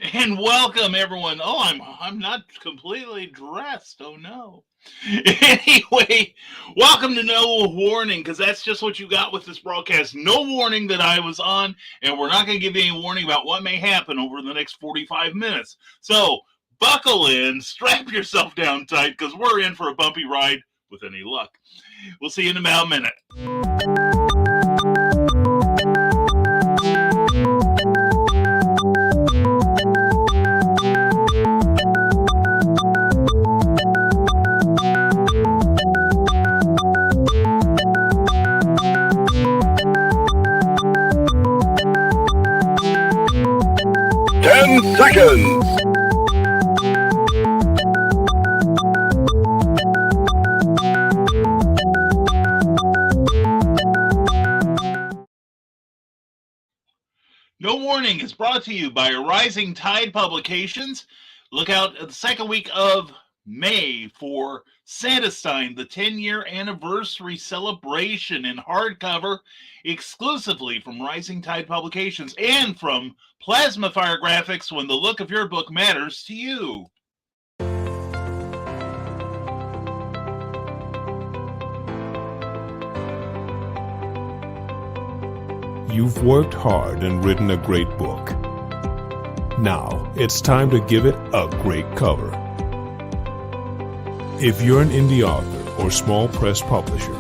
And welcome everyone. Oh, I'm not completely dressed. Oh no. Anyway, welcome to No Warning, because that's just what you got with this broadcast. No warning that I was on, and we're not going to give you any warning about what may happen over the next 45 minutes. So buckle in, strap yourself down tight, because we're in for a bumpy ride with any luck. We'll see you in about a minute. 10 seconds. No Warning is brought to you by Rising Tide Publications. Look out at the second week of May for Santastein, the 10-year anniversary celebration in hardcover, exclusively from Rising Tide Publications and from Plasma Fire Graphics, when the look of your book matters to you. You've worked hard and written a great book. Now it's time to give it a great cover. If you're an indie author or small press publisher,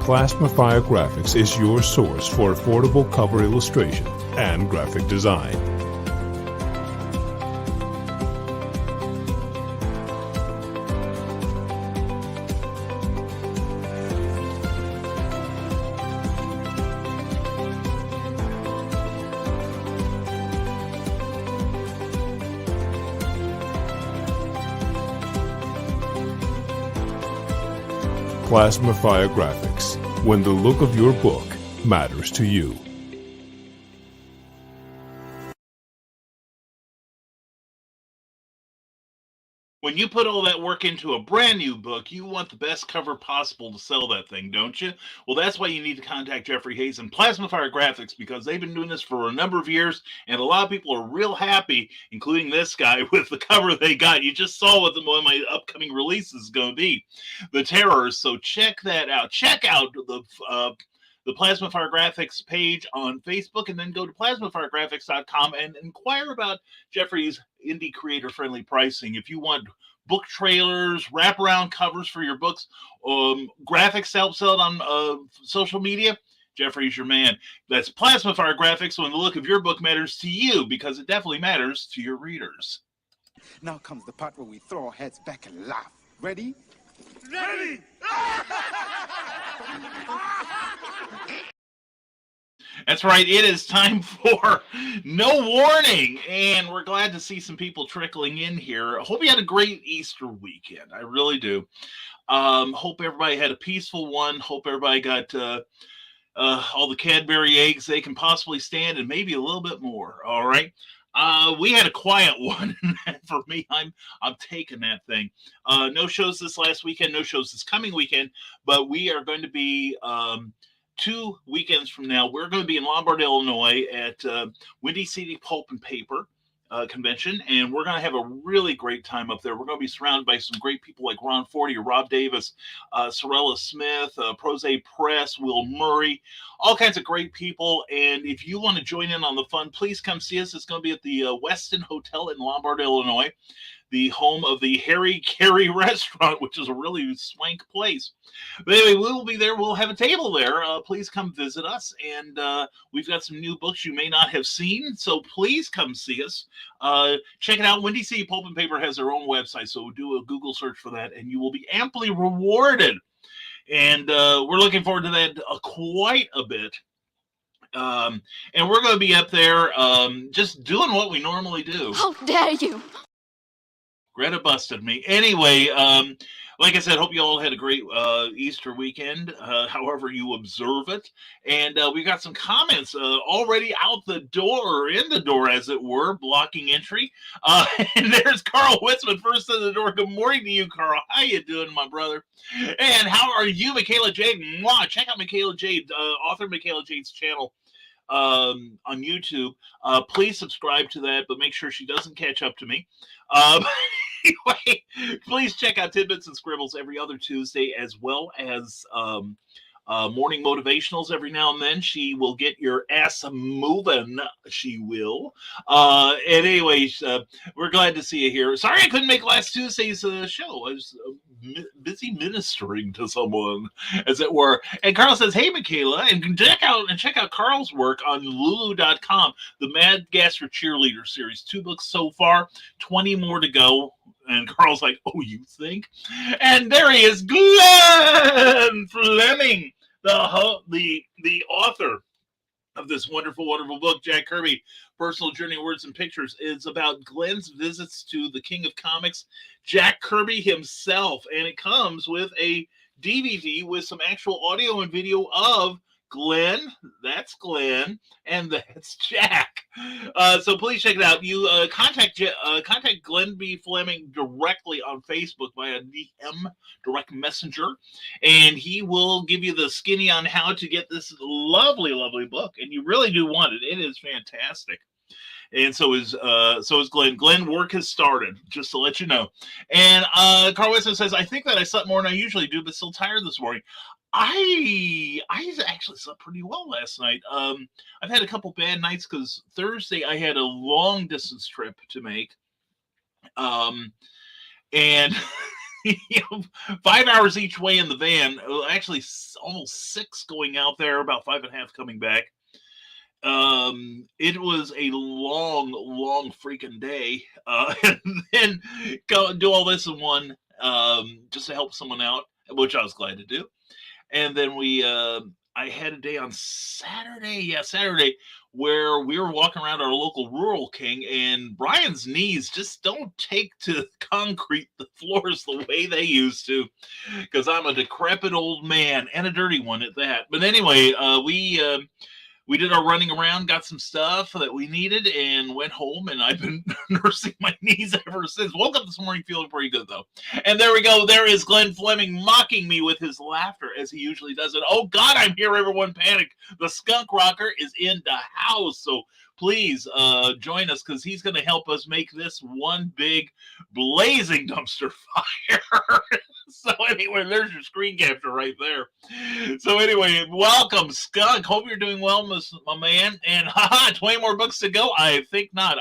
Plasma Fire Graphics is your source for affordable cover illustration and graphic design. Plasma Fire Graphics, when the look of your book matters to you. When you put all that work into a brand new book, you want the best cover possible to sell that thing, don't you? Well, that's why you need to contact Jeffrey Hayes and Plasma Fire Graphics, because they've been doing this for a number of years, and a lot of people are real happy, including this guy, with the cover they got. You just saw what one of my upcoming releases is going to be, The Terrors. So check that out. Check out the Plasma Fire Graphics page on Facebook, and then go to plasmafiregraphics.com and inquire about Jeffrey's indie creator friendly pricing. If you want book trailers, wraparound covers for your books, graphics to help sell it on social media, Jeffrey's your man. That's Plasma Fire Graphics, when the look of your book matters to you, because it definitely matters to your readers. Now comes the part where we throw our heads back and laugh. Ready? Ready! That's right. It is time for No Warning, and we're glad to see some people trickling in here. I hope you had a great Easter weekend. I really do. Hope everybody had a peaceful one. Hope everybody got all the Cadbury eggs they can possibly stand, and maybe a little bit more. All right. We had a quiet one. For me, I'm taking that thing. No shows this last weekend. No shows this coming weekend. But we are going to be 2 weekends from now. We're going to be in Lombard, Illinois, at Windy City Pulp and Paper convention, and we're going to have a really great time up there. We're going to be surrounded by some great people like Ron Forty or Rob Davis, Sorella Smith, Prose Press, Will Murray, all kinds of great people. And if you want to join in on the fun, please come see us. It's going to be at the Westin Hotel in Lombard, Illinois, the home of the Harry Carey restaurant, which is a really swank place. But anyway, we will be there. We'll have a table there. Please come visit us. And we've got some new books you may not have seen, so please come see us. Check it out. Windy City Pulp and Paper has their own website, so do a Google search for that, and you will be amply rewarded. And we're looking forward to that quite a bit. And we're going to be up there just doing what we normally do. How dare you! Greta busted me. Anyway, like I said, hope you all had a great Easter weekend, however you observe it. And we got some comments already out the door, or in the door, as it were, blocking entry. And there's Carl Witzman first in the door. Good morning to you, Carl. How you doing, my brother? And how are you, Michaela Jade? Mwah. Check out Michaela Jade, author Michaela Jade's channel. on YouTube. Please subscribe to that, but make sure she doesn't catch up to me. Um, anyway, please check out Tidbits and Scribbles every other Tuesday, as well as morning motivationals every now and then. She will get your ass moving. She will. And anyways, we're glad to see you here. Sorry I couldn't make last Tuesday's show. I was busy ministering to someone, as it were. And Carl says, "Hey, Michaela, and check out Carl's work on Lulu.com, the Mad Gasser Cheerleader series. 2 books so far, 20 more to go." And Carl's like, "Oh, you think?" And there he is, Glenn Fleming, the author of this wonderful, wonderful book, Jack Kirby, Personal Journey, Words and Pictures. Is about Glenn's visits to the King of Comics, Jack Kirby himself. And it comes with a DVD with some actual audio and video of Glenn, that's Glenn, and that's Jack. So please check it out. You contact Glenn B. Fleming directly on Facebook via DM, direct messenger, and he will give you the skinny on how to get this lovely, lovely book. And you really do want it. It is fantastic. And so is Glenn. Glenn, work has started, just to let you know. And Carl Wilson says, "I think that I slept more than I usually do, but still tired this morning." I actually slept pretty well last night. I've had a couple bad nights because Thursday I had a long distance trip to make. And 5 hours each way in the van, actually almost 6 going out there, about 5.5 coming back. It was a long freaking day. And then go do all this in one, just to help someone out, which I was glad to do. And then I had a day on Saturday, where we were walking around our local Rural King, and Brian's knees just don't take to concrete, the floors, the way they used to, because I'm a decrepit old man, and a dirty one at that. But anyway, we did our running around, got some stuff that we needed, and went home. And I've been nursing my knees ever since. Woke up this morning feeling pretty good, though. And there we go. There is Glenn Fleming mocking me with his laughter, as he usually does it. Oh, God, I'm here. Everyone panic. The skunk rocker is in the house. So please join us, because he's going to help us make this one big blazing dumpster fire. So anyway, there's your screen capture right there. So anyway, welcome, Skunk. Hope you're doing well, my man. And 20 more books to go? I think not.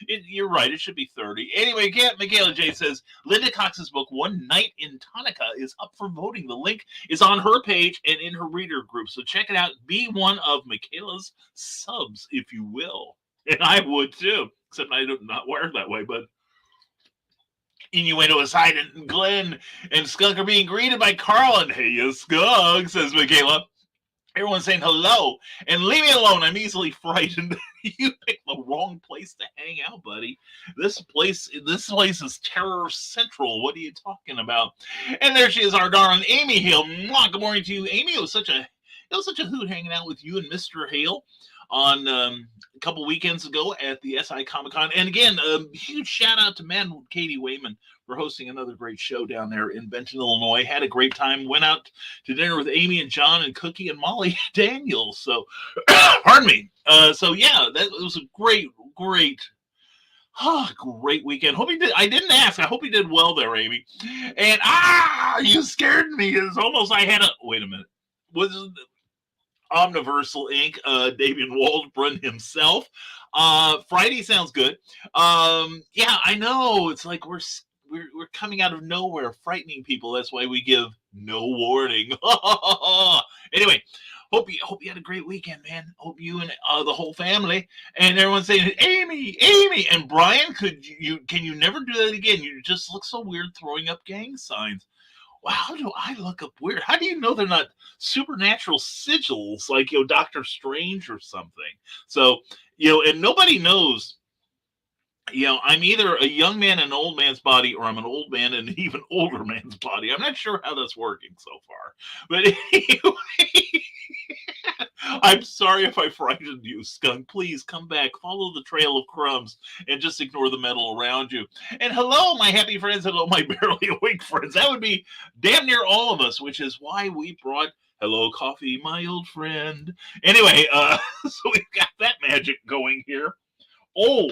You're right. It should be 30. Anyway, Michaela J says, Linda Cox's book, One Night in Tonica, is up for voting. The link is on her page and in her reader group. So check it out. Be one of Michaela's subs, if you will. And I would too, except I do not wear it that way, but innuendo aside, and Glenn and Skunk are being greeted by Carl. And "Hey, you Skunk," says Michaela. Everyone's saying hello, and leave me alone. I'm easily frightened. You picked the wrong place to hang out, buddy. This place is terror central. What are you talking about? And there she is, our darling Amy Hale. Good morning to you, Amy. It was such a hoot hanging out with you and Mr. Hale on a couple weekends ago at the SI Comic Con. And again, a huge shout out to Madam Katie Wayman for hosting another great show down there in Benton, Illinois. Had a great time. Went out to dinner with Amy and John and Cookie and Molly Daniels. So, pardon me. So yeah, that was a great weekend. Hope you did. I didn't ask. I hope you did well there, Amy. And you scared me. It's almost I had a wait a minute. Was Omniversal Inc., Davian Waldron himself. Friday sounds good. Yeah, I know. It's like we're coming out of nowhere, frightening people. That's why we give no warning. Anyway, hope you had a great weekend, man. Hope you and the whole family and everyone's saying, Amy, and Brian, can you never do that again? You just look so weird throwing up gang signs. Wow, how do I look up weird? How do you know they're not supernatural sigils like, Doctor Strange or something? So, and nobody knows, I'm either a young man in an old man's body, or I'm an old man in an even older man's body. I'm not sure how that's working so far. But anyway, I'm sorry if I frightened you, Skunk. Please come back, follow the trail of crumbs, and just ignore the metal around you. And hello, my happy friends. Hello, my barely awake friends. That would be damn near all of us, which is why we brought Hello, coffee, my old friend. Anyway, so we've got that magic going here. Oh,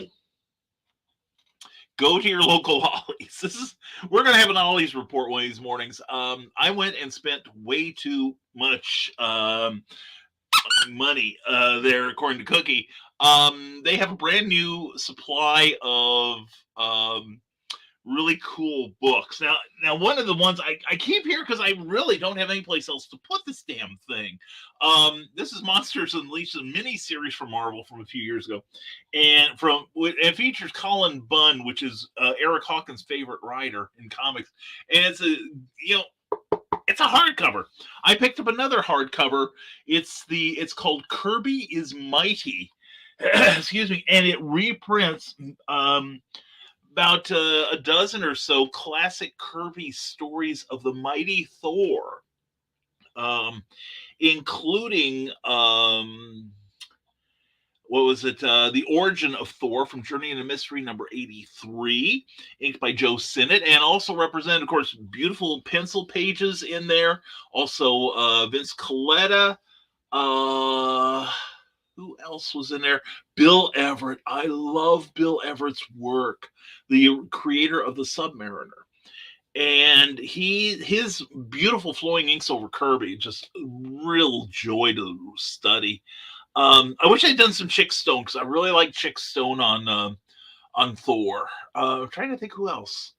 go to your local Ollie's. We're gonna have an Ollie's report one of these mornings. I went and spent way too much money there, according to Cookie. They have a brand new supply of really cool books. Now one of the ones I keep here because I really don't have any place else to put this damn thing. This is Monsters Unleashed, a mini series from Marvel from a few years ago, and it features Colin Bunn, which is Eric Hawkins' favorite writer in comics, and it's a hardcover. I picked up another hardcover. It's called Kirby is Mighty. Excuse me, and it reprints about a dozen or so classic Kirby stories of the mighty Thor, including what was it? The Origin of Thor from Journey into Mystery number 83, inked by Joe Sinnott, and also represented, of course, beautiful pencil pages in there. Also, Vince Coletta. Who else was in there? Bill Everett. I love Bill Everett's work, the creator of the Submariner. And his beautiful flowing inks over Kirby, just real joy to study. I wish I'd done some Chick Stone because I really like Chick Stone on Thor. I'm trying to think who else.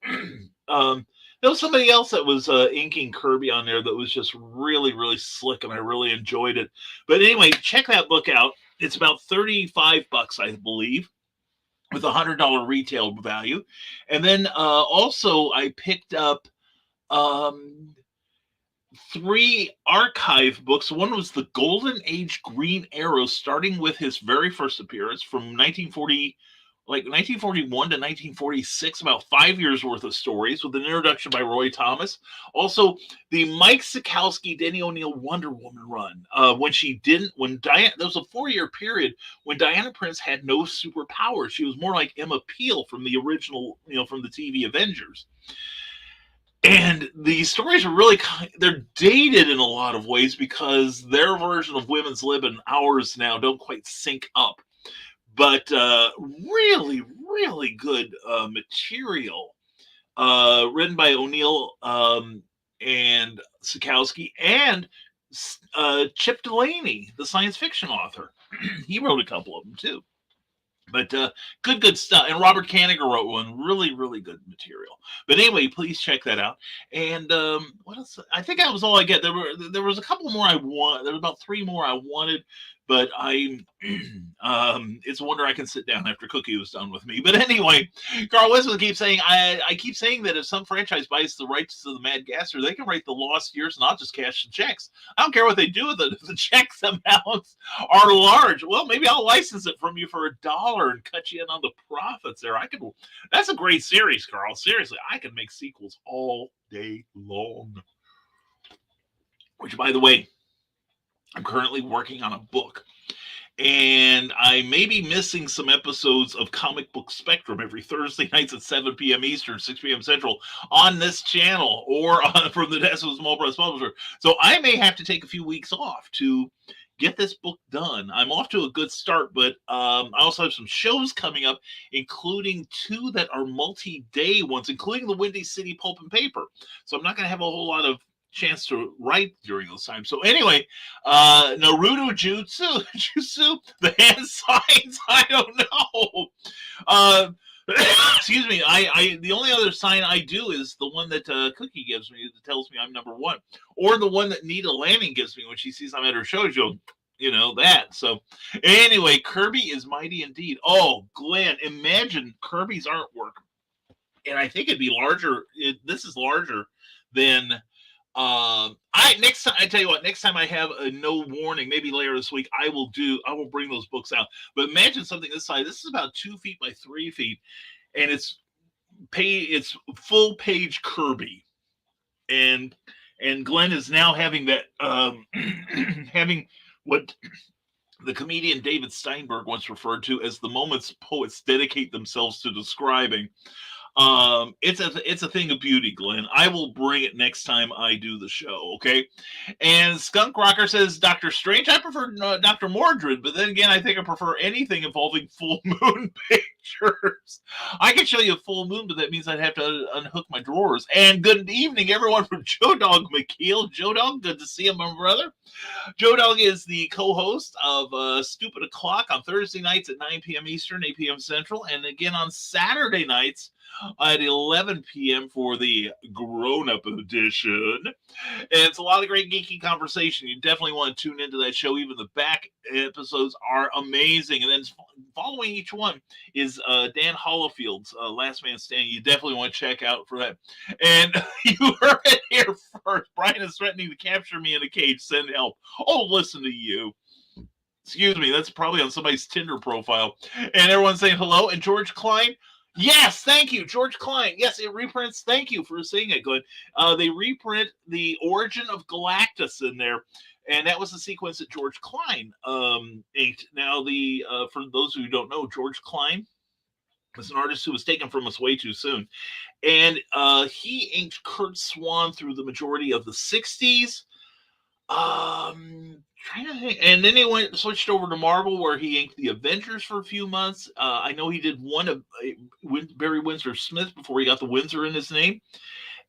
There was somebody else that was inking Kirby on there that was just really, really slick, and I really enjoyed it. But anyway, check that book out. It's about $35, I believe, with $100 retail value. And then also I picked up 3 archive books. One was the Golden Age Green Arrow, starting with his very first appearance from 1941 to 1946, about 5 years worth of stories, with an introduction by Roy Thomas. Also, the Mike Sikowski, Denny O'Neil Wonder Woman run. When Diana, there was a 4-year period when Diana Prince had no superpowers. She was more like Emma Peel from the original, from the TV Avengers. And the stories are they're dated in a lot of ways because their version of Women's Lib and ours now don't quite sync up. But really, really good material written by O'Neill and Sikowski and Chip Delaney, the science fiction author. He wrote a couple of them too. But good stuff. And Robert Kanigher wrote one. Really, really good material. But anyway, please check that out. And what else? I think that was all I get. There was a couple more I want. There were about 3 more I wanted. But it's a wonder I can sit down after Cookie was done with me. But anyway, Carl Westman keeps saying, I keep saying that if some franchise buys the rights to the Mad Gasser, they can write the lost years and I'll just cash the checks. I don't care what they do with it. If the checks amounts are large, well, maybe I'll license it from you for $1 and cut you in on the profits there. That's a great series, Carl. Seriously, I can make sequels all day long. Which, by the way, I'm currently working on a book, and I may be missing some episodes of Comic Book Spectrum every Thursday nights at 7 p.m. Eastern, 6 p.m. Central on this channel or from the desk of a Small Press Publisher. So I may have to take a few weeks off to get this book done. I'm off to a good start, but I also have some shows coming up, including 2 that are multi-day ones, including the Windy City Pulp and Paper. So I'm not going to have a whole lot of chance to write during those times. So anyway, Naruto Jutsu, the hand signs, I don't know. Excuse me, I the only other sign I do is the one that Cookie gives me that tells me I'm number 1, or the one that Nita Lanning gives me when she sees I'm at her shoujo, that. So anyway, Kirby is mighty indeed. Oh, Glenn, imagine Kirby's artwork, and I think it'd be larger. This is larger than next time I have a no warning, maybe later this week, I will bring those books out. But imagine something this size. This is about 2 feet by 3 feet, and it's full page Kirby, and Glenn is now having that having what the comedian David Steinberg once referred to as the moments poets dedicate themselves to describing. It's a thing of beauty, Glenn. I will bring it next time I do the show. Okay. And Skunk Rocker says Doctor Strange. I prefer Doctor Mordred, but then again, I think I prefer anything involving full moon pictures. I could show you a full moon, but that means I'd have to unhook my drawers. And good evening, everyone, from Joe Dog McKeel. Joe Dog, good to see you, my brother. Joe Dog is the co-host of Stupid O'Clock on Thursday nights at 9 p.m. Eastern, 8 p.m. Central, and again on Saturday nights at 11 p.m. for the grown-up edition. And it's a lot of great geeky conversation. You definitely want to tune into that show. Even the back episodes are amazing. And then following each one is Dan Hollowfield's Last Man Standing. You definitely want to check out for that. And you heard it here first. Brian is threatening to capture me in a cage. Send help. Oh, listen to you. Excuse me. That's probably on somebody's Tinder profile. And everyone's saying hello. And George Klein. Yes, thank you, George Klein. Yes, it reprints. Thank you for saying it, Glenn. They reprint the Origin of Galactus in there, and that was the sequence that George Klein inked. Now, for those who don't know, George Klein was an artist who was taken from us way too soon, and he inked Kurt Swan through the majority of the '60s. Trying to think, and then he switched over to Marvel, where he inked the Avengers for a few months. I know he did one of Barry Windsor Smith before he got the Windsor in his name,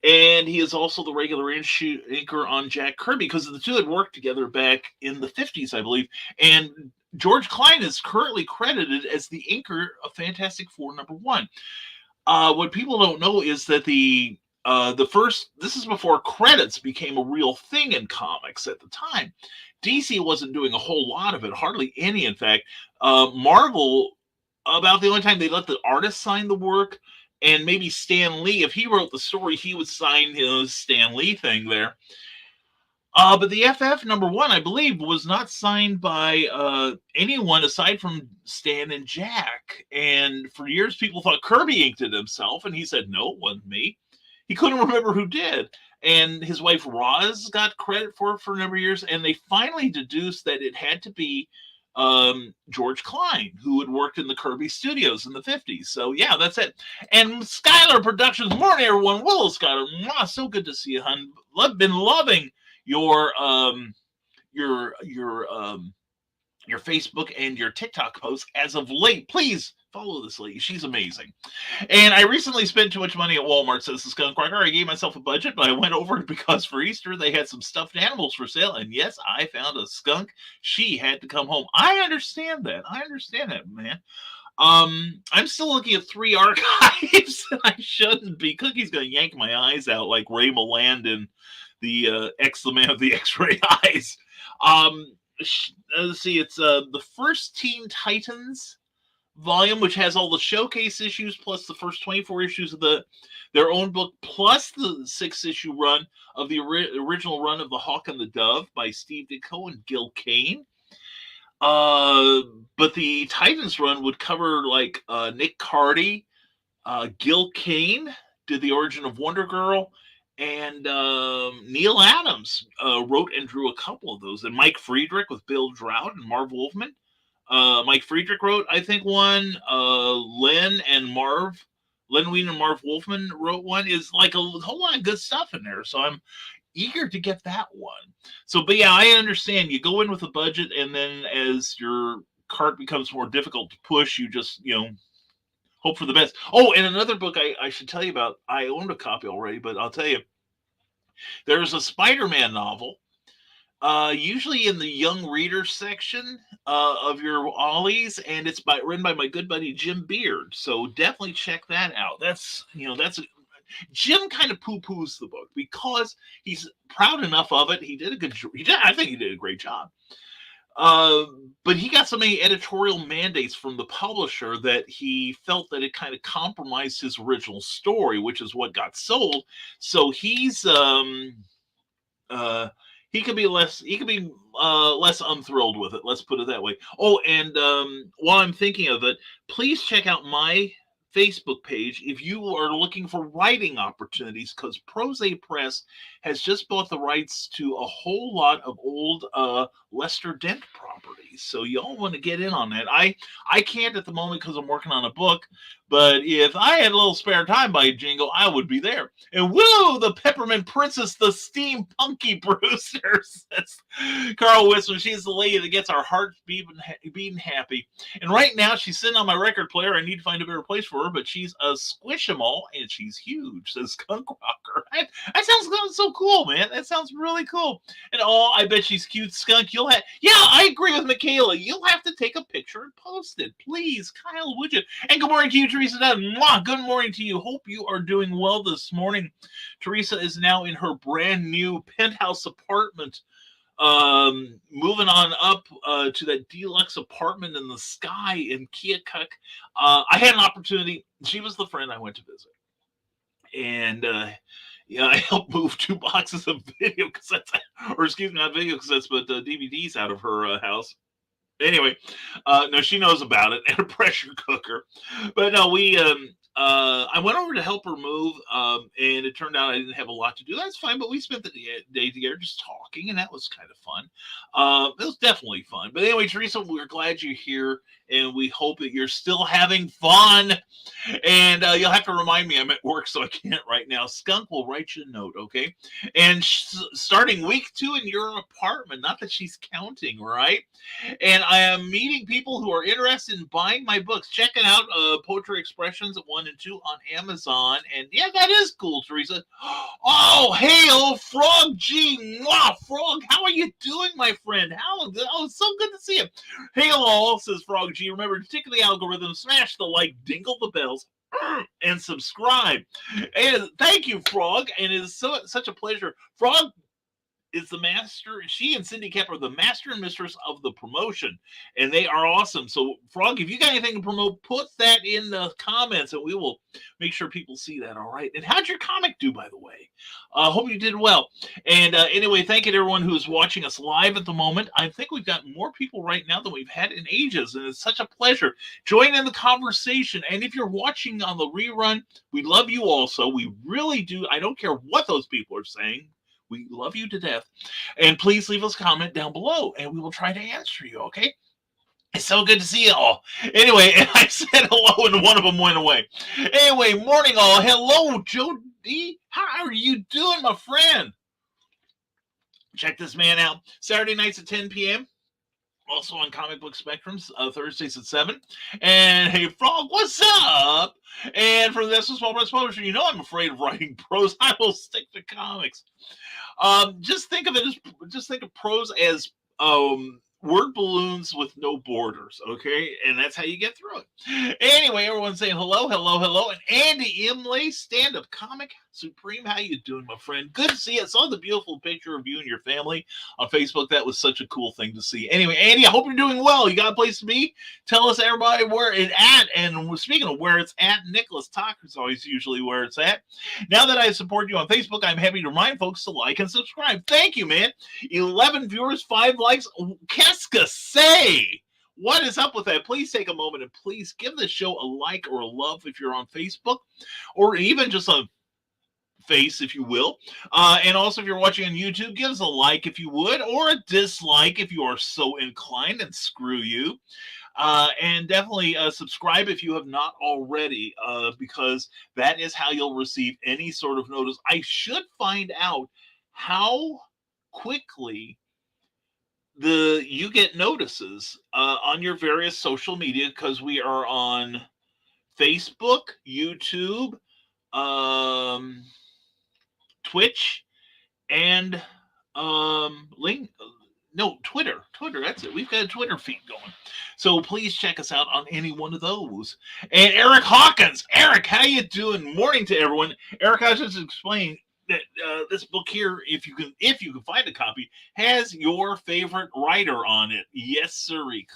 and he is also the regular inker on Jack Kirby, because the two had worked together back in the '50s, I believe. And George Klein is currently credited as the inker of Fantastic Four #1. What people don't know is that this is before credits became a real thing in comics at the time. DC wasn't doing a whole lot of it, hardly any, in fact. Marvel, about the only time they let the artist sign the work, and maybe Stan Lee, if he wrote the story, he would sign his Stan Lee thing there. But the FF #1, I believe, was not signed by anyone aside from Stan and Jack. And for years, people thought Kirby inked it himself, and he said, no, it wasn't me. He couldn't remember who did. And his wife Roz got credit for it for a number of years, and they finally deduced that it had to be George Klein, who had worked in the Kirby Studios in the '50s. So yeah, that's it. And Skylar Productions, morning everyone. Willow Skylar, mwah, so good to see you, hon. Been loving your Facebook and your TikTok posts as of late. Please follow this lady. She's amazing. And I recently spent too much money at Walmart, says the Skunk Rocker. I gave myself a budget, but I went over it because for Easter they had some stuffed animals for sale. And yes, I found a skunk. She had to come home. I understand that. Man. I'm still looking at 3 archives. I shouldn't be. Cookie's going to yank my eyes out like Ray Milland in the the Man of the X-Ray Eyes. Let's see. It's the first Teen Titans volume, which has all the showcase issues plus the first 24 issues of their own book, plus the 6-issue run of the original run of The Hawk and the Dove by Steve Ditko and Gil Kane. But the Titans run would cover like Nick Cardy, Gil Kane did the origin of Wonder Girl, and Neil Adams wrote and drew a couple of those. And Mike Friedrich with Bill Drought and Marv Wolfman. Mike Friedrich wrote, I think, one. Len Wein and Marv Wolfman wrote one. Is like a whole lot of good stuff in there. So I'm eager to get that one. So, but yeah, I understand. You go in with a budget, and then as your cart becomes more difficult to push, you just, hope for the best. Oh, and another book I should tell you about. I owned a copy already, but I'll tell you. There's a Spider-Man novel, usually in the young reader section of your Ollies, and it's written by my good buddy Jim Beard. So definitely check that out. Jim kind of poo-poos the book because he's proud enough of it. I think he did a great job. But he got so many editorial mandates from the publisher that he felt that it kind of compromised his original story, which is what got sold. So he's he could be less unthrilled with it. Let's put it that way. Oh, and while I'm thinking of it, please check out my Facebook page if you are looking for writing opportunities, because Prose Press has just bought the rights to a whole lot of old Lester Dent properties. So y'all want to get in on that. I can't at the moment because I'm working on a book, but if I had a little spare time by Jingle, I would be there. And woo, the Peppermint Princess, the steampunky Brewster, says Carl Wisman. She's the lady that gets our hearts beating happy. And right now, she's sitting on my record player. I need to find a better place for her, but she's a squishamal, and she's huge, says Skunk Rocker. That sounds so cool, man. That sounds really cool. And oh, I bet she's cute, Skunk. Yeah, I agree with Michaela. You'll have to take a picture and post it. Please, Kyle, would you? And good morning to you, Teresa. Mwah, good morning to you. Hope you are doing well this morning. Teresa is now in her brand new penthouse apartment, moving on up to that deluxe apartment in the sky in Keokuk. I had an opportunity. She was the friend I went to visit. And yeah, I helped move 2 boxes of video cassettes, or excuse me, not video cassettes, but DVDs out of her house. Anyway, no, she knows about it, and a pressure cooker. But no, I went over to help her move, and it turned out I didn't have a lot to do. That's fine, but we spent the day together just talking, and that was kind of fun. It was definitely fun. But anyway, Teresa, we're glad you're here, and we hope that you're still having fun. And you'll have to remind me, I'm at work, so I can't right now. Skunk will write you a note, okay? And starting week 2 in your apartment, not that she's counting, right? And I am meeting people who are interested in buying my books. Checking out Poetry Expressions 1 and 2 on Amazon. And yeah, that is cool, Teresa. Oh, hey, old Frog G. Mwah, Frog, how are you doing, my friend? Oh, it's so good to see you. Hey, all, says Frog G. Remember to tick the algorithm, smash the like, dingle the bells, and subscribe. And thank you, Frog. And it is such a pleasure. Frog is the master. She and Cindy Kemp are the master and mistress of the promotion, and they are awesome. So, Frog, if you got anything to promote, put that in the comments, and we will make sure people see that. All right. And how'd your comic do, by the way? Hope you did well. And anyway, thank you to everyone who is watching us live at the moment. I think we've got more people right now than we've had in ages, and it's such a pleasure. Join in the conversation. And if you're watching on the rerun, we love you also. We really do. I don't care what those people are saying. We love you to death. And please leave us a comment down below, and we will try to answer you, okay? It's so good to see you all. Anyway, and I said hello, and one of them went away. Anyway, morning all. Hello, Joe D. How are you doing, my friend? Check this man out. Saturday nights at 10 p.m. Also on Comic Book Spectrums, Thursdays at 7. And hey, Frog, what's up? And from this Small Press Publisher, you know I'm afraid of writing prose. I will stick to comics. Just think of prose as word balloons with no borders, okay? And that's how you get through it. Anyway, everyone's saying hello, hello, hello. And Andy Imlay, stand-up comic Supreme, how you doing, my friend? Good to see you. I saw the beautiful picture of you and your family on Facebook. That was such a cool thing to see. Anyway, Andy, I hope you're doing well. You got a place to be? Tell us, everybody, where it's at. And speaking of where it's at, Nicholas Tucker is always usually where it's at. Now that I support you on Facebook, I'm happy to remind folks to like and subscribe. Thank you, man. 11 viewers, 5 likes. Qu'est-ce que c'est? What is up with that? Please take a moment and please give the show a like or a love if you're on Facebook, or even just a face, if you will. And also, if you're watching on YouTube, give us a like if you would, or a dislike if you are so inclined, and screw you. And definitely subscribe if you have not already, because that is how you'll receive any sort of notice. I should find out how quickly you get notices on your various social media, because we are on Facebook, YouTube, Twitch, and Twitter. That's it. We've got a Twitter feed going. So please check us out on any one of those. And Eric Hawkins. Eric, how you doing? Morning to everyone. Eric, I was just explaining that this book here, if you can find a copy, has your favorite writer on it. Yes, sirree.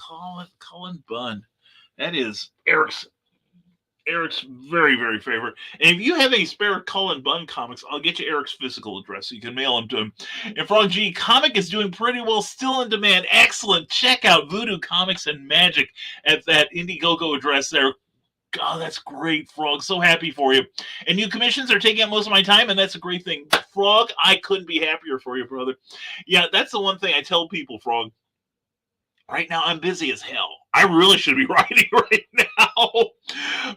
Cullen Bunn. That is Eric's very, very favorite. And if you have any spare Cullen Bunn comics, I'll get you Eric's physical address so you can mail them to him. And Frog G, comic is doing pretty well, still in demand. Excellent. Check out Voodoo Comics and Magic at that Indiegogo address there. God, that's great, Frog. So happy for you. And new commissions are taking up most of my time, and that's a great thing. Frog, I couldn't be happier for you, brother. Yeah, that's the one thing I tell people, Frog. Right now, I'm busy as hell. I really should be writing right now.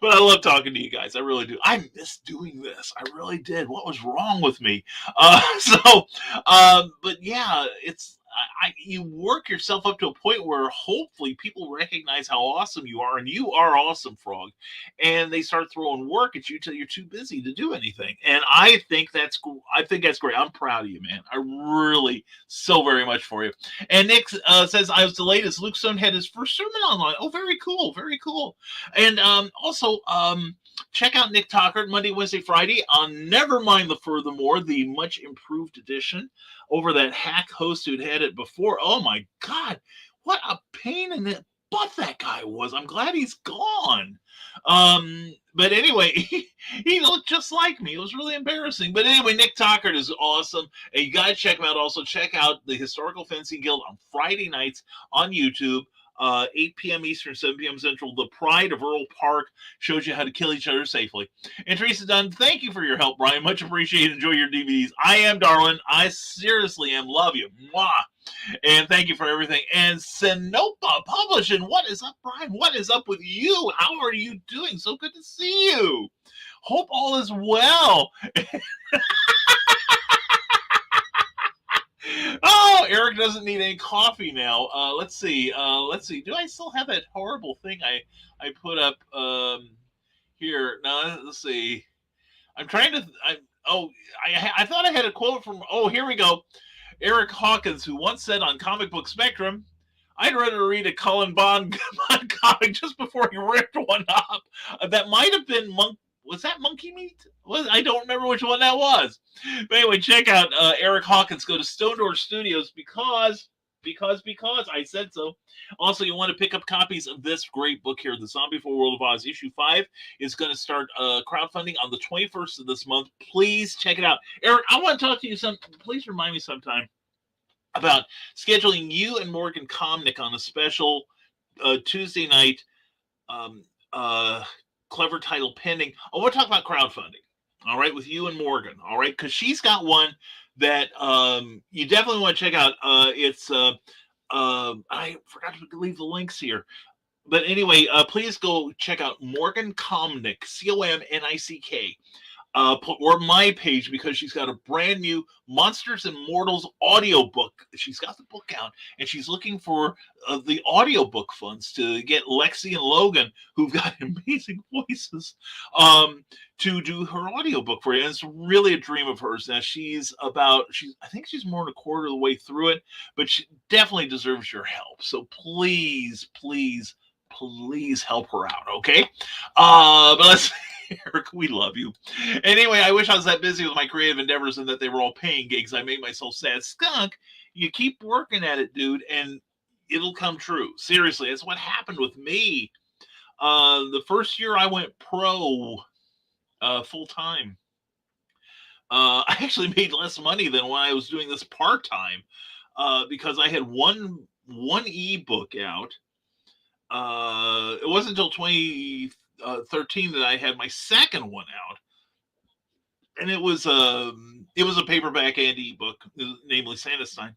But I love talking to you guys. I really do. I miss doing this. I really did. What was wrong with me? But yeah, you work yourself up to a point where hopefully people recognize how awesome you are, and you are awesome, Frog. And they start throwing work at you till you're too busy to do anything. And I think that's cool. I think that's great. I'm proud of you, man. I really so very much for you. And Nick says, I was delayed as Luke Stone had his first sermon online. Oh, very cool. Very cool. And also, check out Nick Tockert Monday, Wednesday, Friday on Never Mind the Furthermore, the much improved edition over that hack host who'd had it before. Oh, my God. What a pain in the butt that guy was. I'm glad he's gone. But anyway, he looked just like me. It was really embarrassing. But anyway, Nick Tockert is awesome. And you got to check him out. Also, check out the Historical Fencing Guild on Friday nights on YouTube. 8 p.m. Eastern, 7 p.m. Central. The Pride of Earl Park shows you how to kill each other safely. And Teresa Dunn, thank you for your help, Brian. Much appreciated. Enjoy your DVDs. I am, darling. I seriously am. Love you. Mwah. And thank you for everything. And Sinopa Publishing. What is up, Brian? What is up with you? How are you doing? So good to see you. Hope all is well. Oh, Eric doesn't need any coffee now. Let's see. Do I still have that horrible thing I put up here? No, let's see. I'm trying to. I thought I had a quote from. Oh, here we go. Eric Hawkins, who once said on Comic Book Spectrum, I'd rather read a Cullen Bond comic just before he ripped one up. That might have been Was that Monkey Meat? I don't remember which one that was. But anyway, check out Eric Hawkins. Go to Stone Door Studios because I said so. Also, you want to pick up copies of this great book here, The Zombie for World of Oz, issue 5 is going to start crowdfunding on the 21st of this month. Please check it out. Eric, I want to talk to you please remind me sometime about scheduling you and Morgan Komnick on a special Tuesday night clever title pending. I want to talk about crowdfunding, all right, with you and Morgan, all right, because she's got one that you definitely want to check out. It's I forgot to leave the links here, but anyway, please go check out Morgan Komnick, Comnick, or my page, because she's got a brand new Monsters and Mortals audiobook. She's got the book out, and she's looking for the audiobook funds to get Lexi and Logan, who've got amazing voices, to do her audiobook for you. And it's really a dream of hers. Now, I think she's more than a quarter of the way through it, but she definitely deserves your help. So please help her out, okay? But let's Eric, we love you. Anyway, I wish I was that busy with my creative endeavors and that they were all paying gigs. I made myself sad. Skunk, you keep working at it, dude, and it'll come true. Seriously, that's what happened with me. The first year I went pro full-time. I actually made less money than when I was doing this part-time because I had one ebook out. It wasn't until 2013 that I had my second one out, and it was a paperback and ebook, namely Sandestein.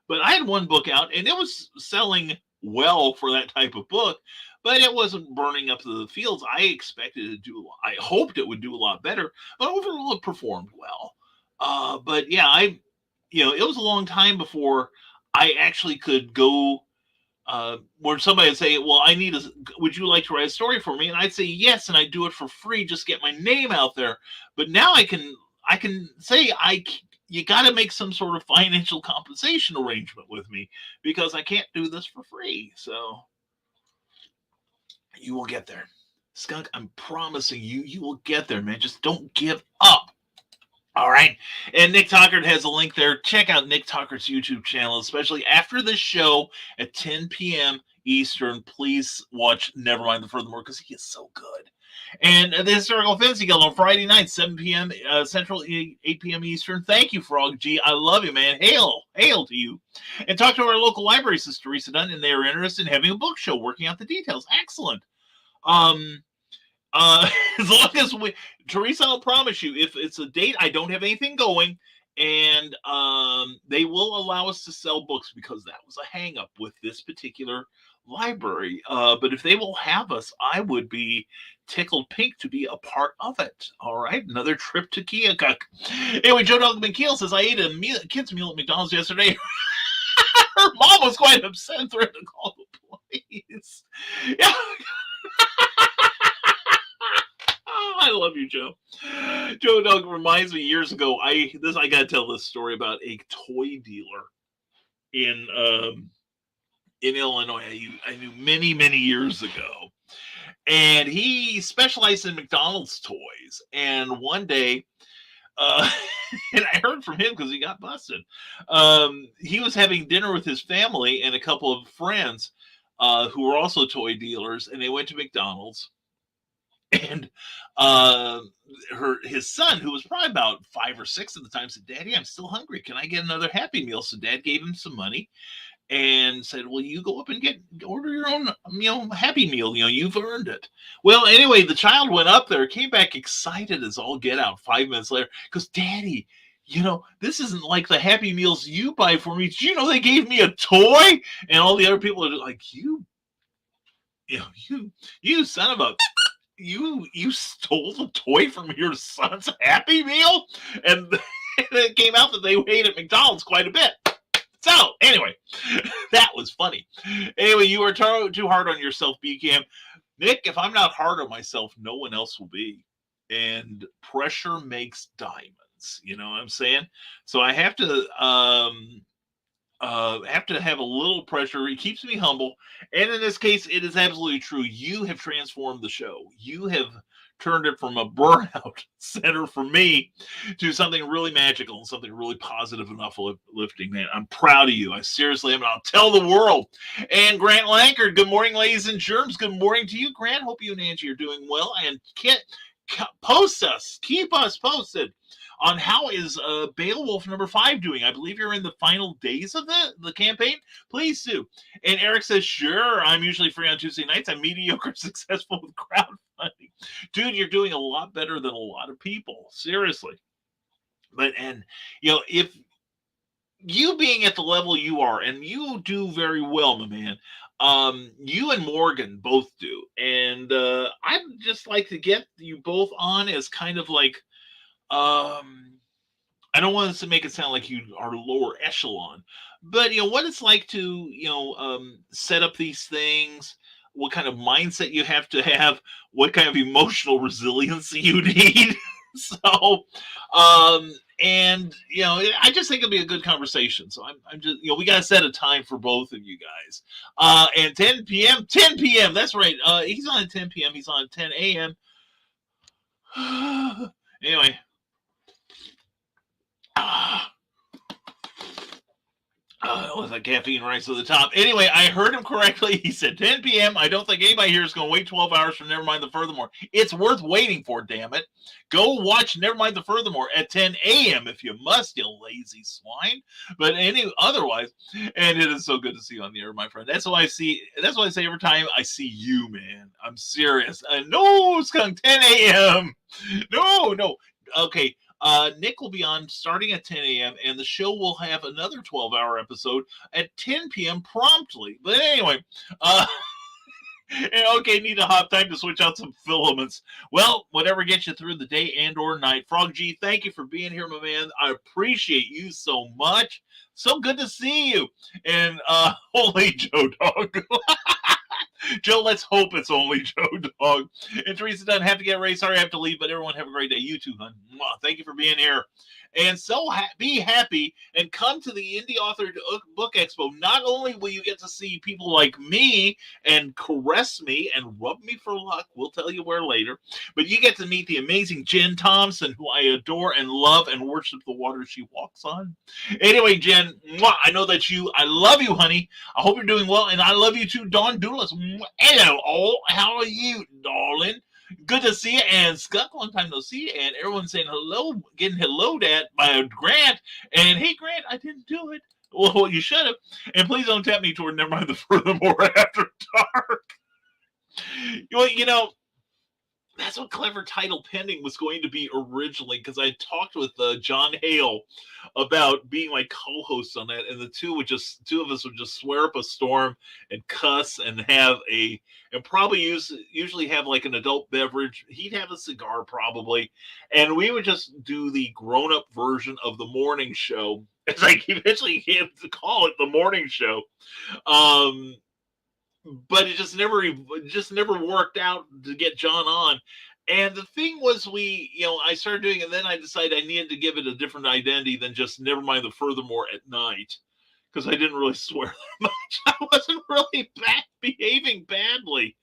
But I had one book out, and it was selling well for that type of book, but it wasn't burning up the fields. I expected it to do. I hoped it would do a lot better, but overall it performed well. But yeah, it was a long time before I actually could go. Where somebody would say, well, would you like to write a story for me? And I'd say yes, and I'd do it for free, just get my name out there. But now I can say, you got to make some sort of financial compensation arrangement with me, because I can't do this for free. So you will get there. Skunk, I'm promising you will get there, man. Just don't give up. All right. And Nick Tockert has a link there. Check out Nick Tockert's YouTube channel, especially after this show at 10 p.m. Eastern. Please watch Nevermind the Furthermore, because he is so good. And the Historical Fencing Guild on Friday night, 7 p.m. Central, 8 p.m. Eastern. Thank you, Frog G. I love you, man. Hail to you. And talk to our local library, Sister Teresa Dunn, and they are interested in having a book show, working out the details. Excellent. As long as Teresa, I'll promise you, if it's a date, I don't have anything going, and they will allow us to sell books because that was a hang up with this particular library. But if they will have us, I would be tickled pink to be a part of it. All right, another trip to Keokuk. Anyway, Joe Dog McKeel says, I ate a kids meal at McDonald's yesterday. Her mom was quite upset and threatened to call the police. Yeah. Oh, I love you, Joe. Joe Dog reminds me years ago. I gotta tell this story about a toy dealer in Illinois. I knew many years ago, and he specialized in McDonald's toys. And one day, and I heard from him because he got busted. He was having dinner with his family and a couple of friends who were also toy dealers, and they went to McDonald's. And his son, who was probably about 5 or 6 at the time, said, "Daddy, I'm still hungry. Can I get another Happy Meal?" So Dad gave him some money and said, "Well, you go up and order your own, Happy Meal. You've earned it." Well, anyway, the child went up there, came back excited as all get out 5 minutes later, because, "Daddy, this isn't like the Happy Meals you buy for me. Did you know they gave me a toy?" And all the other people are like, "You son of a..." You stole the toy from your son's Happy Meal? And it came out that they ate at McDonald's quite a bit. So, anyway, that was funny. Anyway, you are too hard on yourself, B-Cam. Nick, if I'm not hard on myself, no one else will be. And pressure makes diamonds. You know what I'm saying? So I have to have a little pressure. It keeps me humble. And in this case, it is absolutely true. You have transformed the show. You have turned it from a burnout center for me to something really magical and something really positive and uplifting, man. I'm proud of you. I seriously am. And I'll tell the world. And Grant Lankard, good morning, ladies and germs. Good morning to you, Grant. Hope you and Angie are doing well. And keep us posted on how is Beowulf number 5 doing. I believe you're in the final days of the campaign. Please do. And Eric says, "Sure, I'm usually free on Tuesday nights. I'm mediocre successful with crowdfunding." Dude, you're doing a lot better than a lot of people. Seriously. If you being at the level you are, and you do very well, my man, you and Morgan both do. And I'd just like to get you both on as kind of like, I don't want to make it sound like you are lower echelon, but what it's like to set up these things, what kind of mindset you have to have, what kind of emotional resiliency you need. So, and I just think it'll be a good conversation. So I'm just we gotta set a time for both of you guys. And 10 p.m. That's right. He's on at 10 p.m. He's on at 10 a.m. Anyway. With a caffeine rise to the top. Anyway, I heard him correctly. He said 10 p.m. I don't think anybody here is going to wait 12 hours for Nevermind the Furthermore. It's worth waiting for, damn it. Go watch Nevermind the Furthermore at 10 a.m. if you must, you lazy swine. But otherwise, and it is so good to see you on the air, my friend. That's what I say every time I see you, man. I'm serious. No, Skunk, 10 a.m. No. Okay. Nick will be on starting at 10 a.m. and the show will have another 12-hour episode at 10 p.m. promptly. But anyway, need a hot time to switch out some filaments. Well, whatever gets you through the day and or night. Frog G, thank you for being here, my man. I appreciate you so much. So good to see you. And holy Joe Dog. Joe, let's hope it's only Joe Dog. And Teresa doesn't have to get ready. Sorry I have to leave, but everyone have a great day. You too, hon. Thank you for being here. And so be happy and come to the Indie Author Book Expo. Not only will you get to see people like me and caress me and rub me for luck, we'll tell you where later, but you get to meet the amazing Jen Thompson, who I adore and love and worship the water she walks on. Anyway, Jen, I know that I love you, honey. I hope you're doing well, and I love you too, Dawn Doulas. Hello, all. How are you, darling? Good to see you, and Skunk, long time no see, and everyone saying hello, getting helloed at by Grant, and hey, Grant, I didn't do it. Well, you should have, and please don't tempt me toward Nevermind the Furthermore after dark. That's what Clever Title Pending was going to be originally, because I talked with John Hale about being my co-host on that, and the two of us would just swear up a storm and cuss and probably usually have like an adult beverage. He'd have a cigar probably, and we would just do the grown-up version of the morning show. It's like eventually he had to call it the morning show. Um, but it just never worked out to get John on. And the thing was, I started doing it, and then I decided I needed to give it a different identity than just never mind the furthermore at night, because I didn't really swear that much. I wasn't really behaving badly.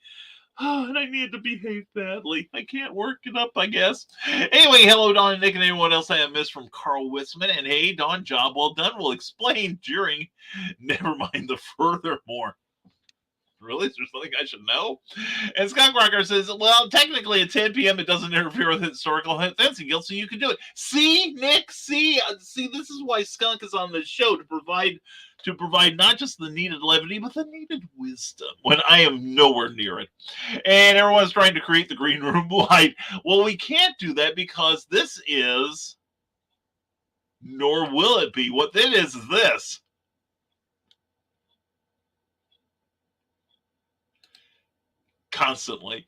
Oh, and I needed to behave badly. I can't work it up, I guess. Anyway, hello, Don and Nick, and anyone else I have missed from Carl Witzman. And hey, Don, job well done. We'll explain during Never Mind the Furthermore. Really? Is there something I should know? And Scott Crocker says, well, technically at 10 p.m. it doesn't interfere with historical fencing guild, so you can do it. See, Nick? See, this is why Skunk is on the show, to provide not just the needed levity, but the needed wisdom when I am nowhere near it. And everyone's trying to create the green room light. Well, we can't do that because this is, nor will it be. What it is this. Constantly.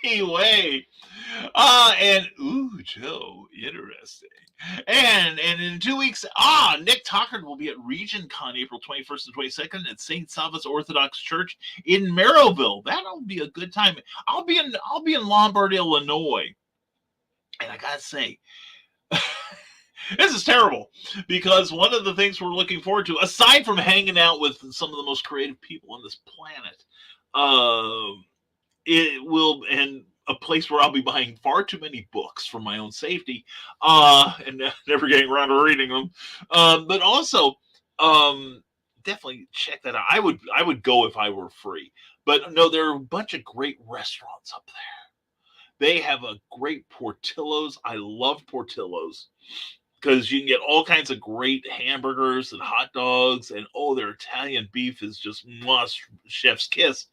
Anyway, and ooh, Joe, interesting. And in 2 weeks, Nick Tockard will be at RegionCon April 21st and 22nd at St. Sava's Orthodox Church in Merrillville. That'll be a good time. I'll be in Lombard, Illinois, and I gotta say, this is terrible, because one of the things we're looking forward to, aside from hanging out with some of the most creative people on this planet, it will, and a place where I'll be buying far too many books for my own safety, and never getting around to reading them. But also, definitely check that out. I would go if I were free. But no, there are a bunch of great restaurants up there. They have a great Portillo's. I love Portillo's, because you can get all kinds of great hamburgers and hot dogs, and their Italian beef is just chef's kiss.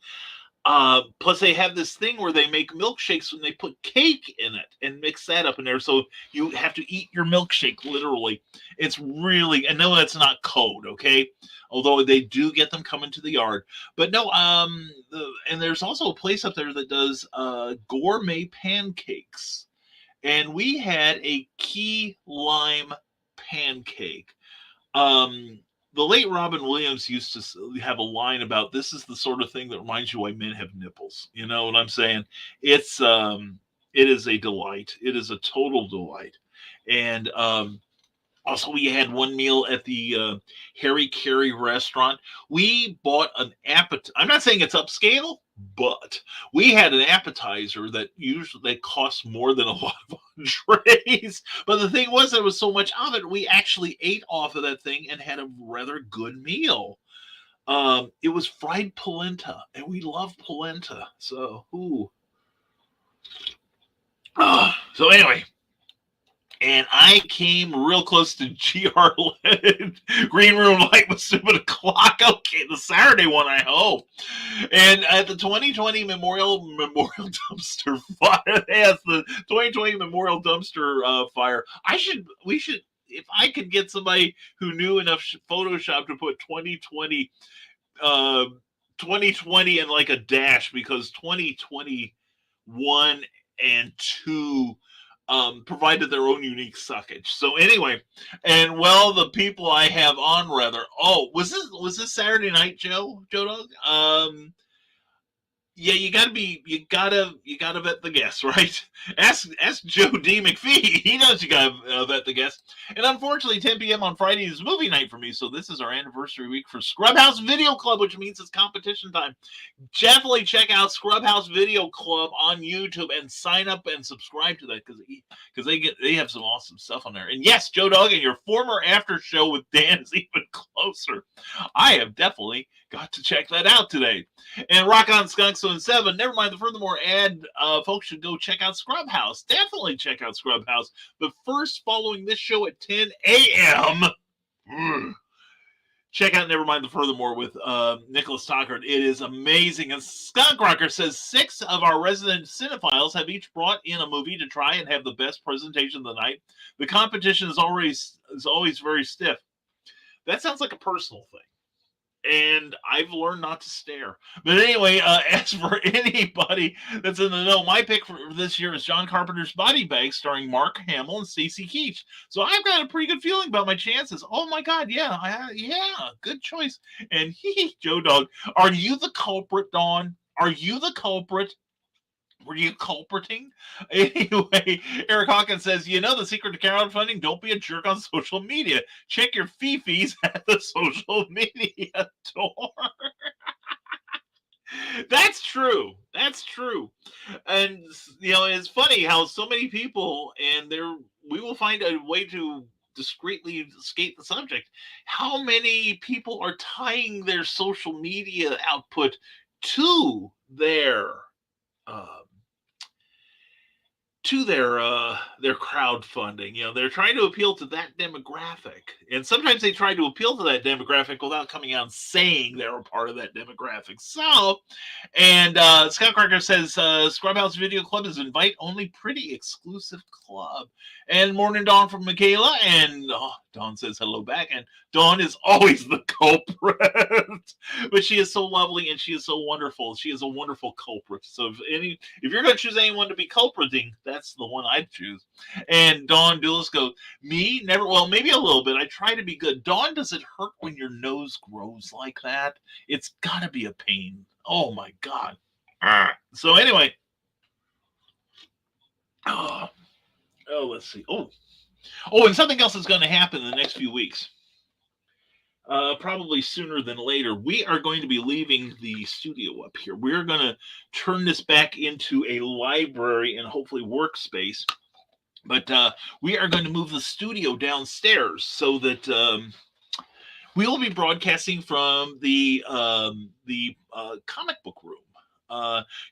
Plus they have this thing where they make milkshakes when they put cake in it and mix that up in there, so you have to eat your milkshake literally. It's really, and no, that's not code, okay, although they do get them coming to the yard. But no, and there's also a place up there that does gourmet pancakes. And we had a key lime pancake. The late Robin Williams used to have a line about, this is the sort of thing that reminds you why men have nipples. You know what I'm saying? It is a delight. It is a total delight. And also, we had one meal at the Harry Carey restaurant. We bought an appetizer. I'm not saying it's upscale, but we had an appetizer that costs more than a lot of entrees. But the thing was, there was so much of it, we actually ate off of that thing and had a rather good meal. It was fried polenta, and we love polenta. So, so anyway. And I came real close to GR Green Room Light was stupid o'clock. Okay, the Saturday one, I hope. And at the 2020 Memorial Dumpster Fire, yes, the 2020 Memorial Dumpster Fire. We should, if I could get somebody who knew enough Photoshop to put 2020 and like a dash, because 2021 and 2 provided their own unique suckage. So anyway, and well, the people I have on, rather. Oh, was this Saturday night, Joe Dog? Yeah, you gotta vet the guests, right? Ask Joe D. McPhee. He knows you gotta vet the guests. And unfortunately, 10 p.m. on Friday is movie night for me, so this is our anniversary week for Scrubhouse Video Club, which means it's competition time. Definitely check out Scrubhouse Video Club on YouTube and sign up and subscribe to that, because they have some awesome stuff on there. And yes, Joe Dog, and your former after show with Dan is even closer. I have definitely got to check that out today. And Rock On Skunk 7. Never mind the furthermore ad. Folks should go check out Scrubhouse. Definitely check out Scrubhouse. But first, following this show at 10 a.m., Check out Nevermind the Furthermore with Nicholas Stockard. It is amazing. And Scott Crocker says 6 of our resident cinephiles have each brought in a movie to try and have the best presentation of the night. The competition is always very stiff. That sounds like a personal thing. And I've learned not to stare. But anyway, as for anybody that's in the know, my pick for this year is John Carpenter's Body Bag, starring Mark Hamill and Stacey Keach. So I've got a pretty good feeling about my chances. Oh my God, yeah, good choice. And Joe Dog, are you the culprit, Dawn? Are you the culprit? Were you culpriting? Anyway, Eric Hawkins says, the secret to crowdfunding, don't be a jerk on social media. Check your fee-fees at the social media door. That's true. That's true. And, it's funny how so many people, and we will find a way to discreetly escape the subject. How many people are tying their social media output to their their crowdfunding? They're trying to appeal to that demographic, and sometimes they try to appeal to that demographic without coming out and saying they're a part of that demographic. So, and Scott Crocker says Scrubhouse Video Club is invite only, pretty exclusive club. And Morning Dawn from Michaela, and Dawn says hello back, and Dawn is always the culprit. But she is so lovely and she is so wonderful. She is a wonderful culprit. So if you're going to choose anyone to be culpriting, that's the one I'd choose. And Dawn Dulles goes, me? Never. Well, maybe a little bit. I try to be good. Dawn, does it hurt when your nose grows like that? It's got to be a pain. Oh, my God. So anyway. Let's see. And something else is going to happen in the next few weeks. Probably sooner than later. We are going to be leaving the studio up here. We're going to turn this back into a library and hopefully workspace. But we are going to move the studio downstairs so that we will be broadcasting from the comic book room.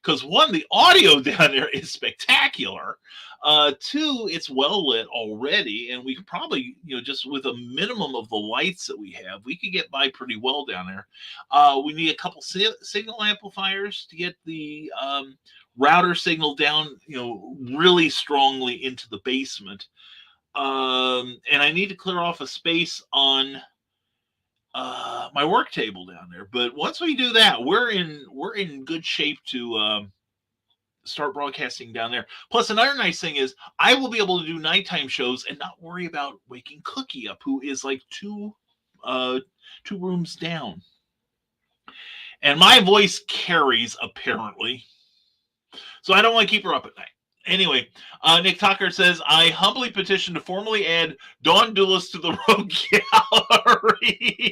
Because one, the audio down there is spectacular. Two, it's well lit already, and we could probably, just with a minimum of the lights that we have, we could get by pretty well down there. We need a couple signal amplifiers to get the router signal down, really strongly into the basement. And I need to clear off a space on my work table down there. But once we do that, we're in good shape to start broadcasting down there. Plus, another nice thing is I will be able to do nighttime shows and not worry about waking Cookie up, who is like two rooms down. And my voice carries, apparently, so I don't want to keep her up at night. Anyway, Nick Tucker says, I humbly petition to formally add Dawn Dulles to the Rogue Gallery.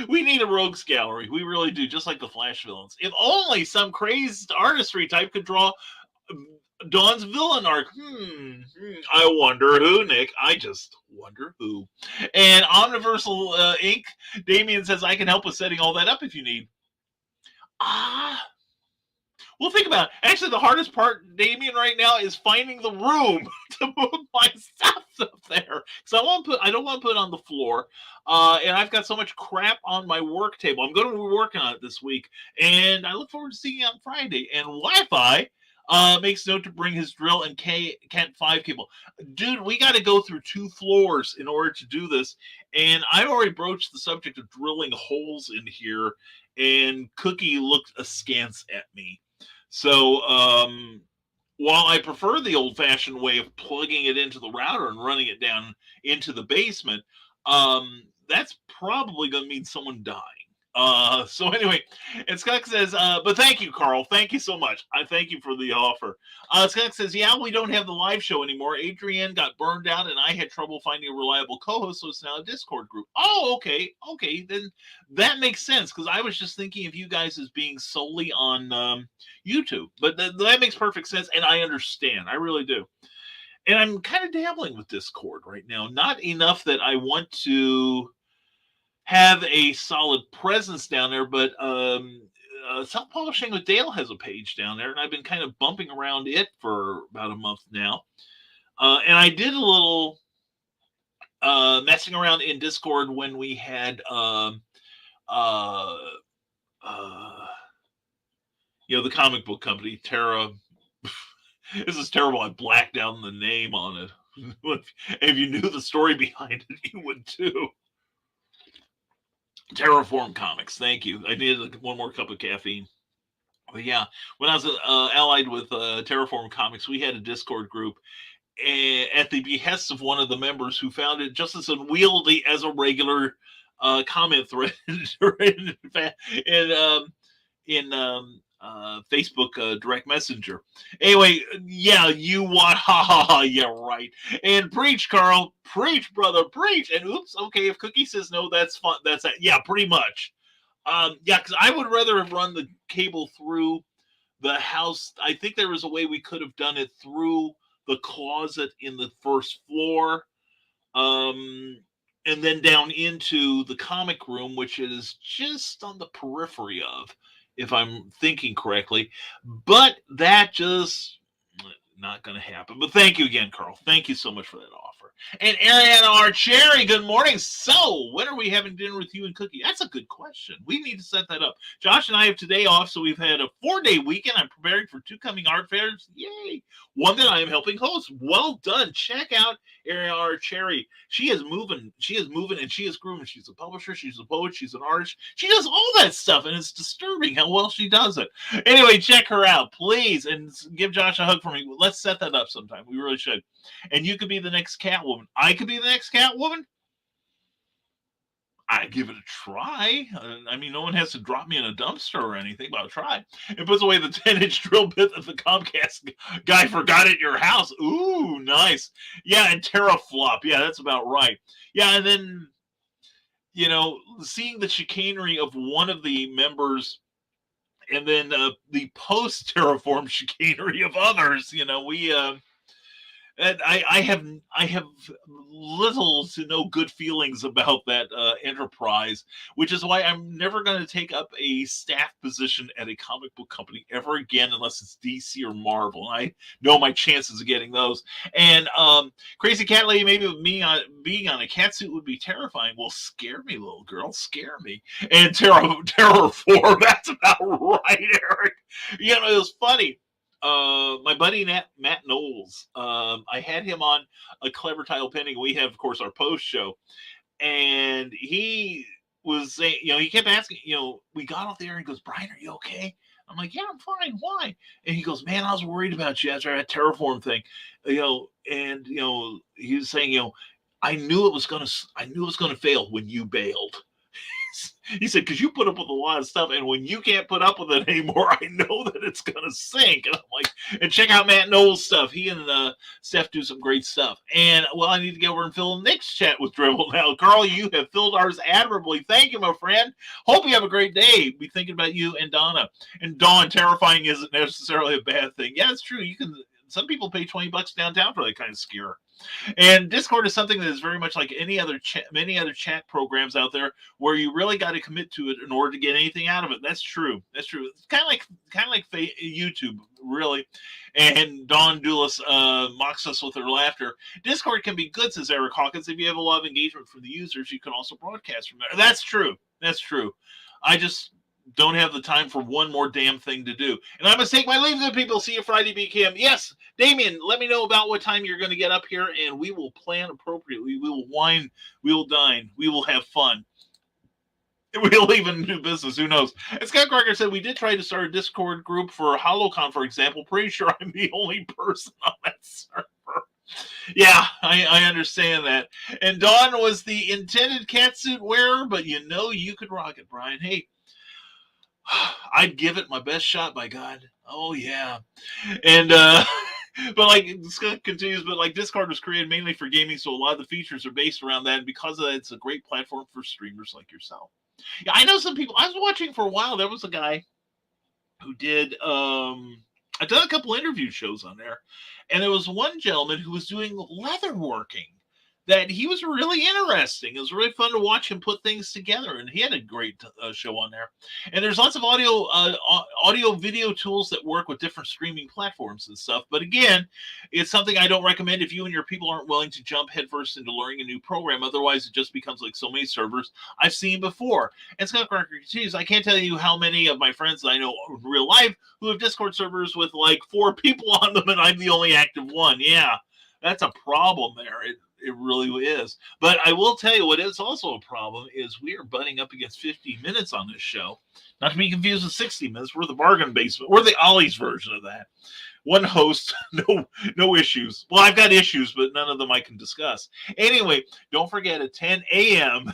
We need a rogues gallery. We really do, just like the Flash villains. If only some crazed artistry type could draw Dawn's villain arc. I wonder who, Nick. I just wonder who. And Omniversal Inc. Damien says, I can help with setting all that up if you need. Well, think about it. Actually, the hardest part, Damien, right now is finding the room to move my stuff up there. So I don't want to put it on the floor. And I've got so much crap on my work table. I'm going to be working on it this week. And I look forward to seeing you on Friday. And Wi-Fi makes note to bring his drill and Cat 5 cable. Dude, we got to go through 2 floors in order to do this. And I've already broached the subject of drilling holes in here. And Cookie looked askance at me. So while I prefer the old-fashioned way of plugging it into the router and running it down into the basement, that's probably going to mean someone dying. So anyway, and Scott says, but thank you, Carl. Thank you so much. I thank you for the offer. Scott says, yeah, we don't have the live show anymore. Adrienne got burned out and I had trouble finding a reliable co-host, so it's now a Discord group. Oh, okay. Then that makes sense, because I was just thinking of you guys as being solely on YouTube. But that makes perfect sense, and I understand. I really do. And I'm kind of dabbling with Discord right now. Not enough that I want to have a solid presence down there, but Self-Publishing with Dale has a page down there, and I've been kind of bumping around it for about a month now. And I did a little messing around in Discord when we had uh, the comic book company Terra. This is terrible. I blacked out the name on it. If you knew the story behind it, you would too. Terraform Comics. Thank you. I needed one more cup of caffeine. But yeah, when I was allied with Terraform Comics, we had a Discord group at the behest of one of the members who found it just as unwieldy as a regular comment thread in Facebook direct messenger. Anyway, yeah, you want yeah, right. And preach, Carl, preach, brother, preach. And oops, okay, if Cookie says no, that's fun. That's that. Yeah, pretty much. Yeah, because I would rather have run the cable through the house. I think there was a way we could have done it through the closet in the first floor, and then down into the comic room, which is just on the periphery of, if I'm thinking correctly. But that just not going to happen. But thank you again, Carl. Thank you so much for that offer. And Ariana R. Cherry, good morning. So, when are we having dinner with you and Cookie? That's a good question. We need to set that up. Josh and I have today off, so we've had a 4-day weekend. I'm preparing for 2 coming art fairs. Yay. One that I am helping host. Well done. Check out Ariana R. Cherry. She is moving, and she is grooving. She's a publisher. She's a poet. She's an artist. She does all that stuff, and it's disturbing how well she does it. Anyway, check her out, please, and give Josh a hug for me. Let's set that up sometime. We really should. And you could be the next Catwoman. I could be the next Catwoman. I give it a try. I mean, no one has to drop me in a dumpster or anything, but I'll try. It puts away the 10-inch drill bit that the Comcast guy forgot at your house. Ooh, nice. Yeah, and teraflop. Yeah, that's about right. Yeah, and then, seeing the chicanery of one of the members, and then the post-terraform chicanery of others, we... And I have little to no good feelings about that enterprise, which is why I'm never going to take up a staff position at a comic book company ever again, unless it's DC or Marvel. And I know my chances of getting those. And Crazy Cat Lady, maybe with me being on a cat suit would be terrifying. Well, scare me, little girl, scare me. And Terror 4, that's about right, Eric. It was funny. My buddy Matt Knowles, I had him on a Clever Tile Pending. We have, of course, our post show, and he was saying, he kept asking, we got off there and he goes, Brian, are you okay? I'm like, yeah, I'm fine. Why? And he goes, man, I was worried about you after that Terraform thing, and he was saying, I knew it was gonna fail when you bailed. He said, because you put up with a lot of stuff, and when you can't put up with it anymore, I know that it's going to sink. And I'm like, and check out Matt Knowles' stuff. He and Steph do some great stuff. And, well, I need to get over and fill Nick's chat with Dribble now. Carl, you have filled ours admirably. Thank you, my friend. Hope you have a great day. Be thinking about you and Donna. And Dawn, terrifying isn't necessarily a bad thing. Yeah, it's true. Some people pay $20 downtown for that kind of scare. And Discord is something that is very much like many other chat programs out there, where you really got to commit to it in order to get anything out of it. That's true. It's kind of like YouTube, really. And Dawn Doulis mocks us with her laughter. Discord can be good, says Eric Hawkins. If you have a lot of engagement from the users, you can also broadcast from there. That's true. I just don't have the time for one more damn thing to do. And I must take my leave, good people. See you Friday, BKM. Yes, Damien, let me know about what time you're going to get up here, and we will plan appropriately. We will wine, we will dine, we will have fun. We'll even do business. Who knows? As Scott Crocker said, we did try to start a Discord group for HoloCon, for example. Pretty sure I'm the only person on that server. Yeah, I understand that. And Dawn was the intended catsuit wearer, but you could rock it, Brian. Hey, I'd give it my best shot, by God. Oh, yeah. And, but like, Scott continues, but like, Discord was created mainly for gaming, so a lot of the features are based around that, and because of that, it's a great platform for streamers like yourself. Yeah, I know some people, I was watching for a while, there was a guy who did, I've done a couple interview shows on there, and there was one gentleman who was doing leather working. that he was really interesting. It was really fun to watch him put things together, and he had a great show on there. And there's lots of audio video tools that work with different streaming platforms and stuff. But again, it's something I don't recommend if you and your people aren't willing to jump headfirst into learning a new program. Otherwise, it just becomes like so many servers I've seen before. And Scott Crocker continues, I can't tell you how many of my friends that I know in real life who have Discord servers with like 4 people on them, and I'm the only active one. Yeah, that's a problem there. It really is. But I will tell you what is also a problem is we are butting up against 50 minutes on this show. Not to be confused with 60 minutes. We're the bargain basement. We're the Ollie's version of that. One host, no issues. Well, I've got issues, but none of them I can discuss. Anyway, don't forget at 10 a.m.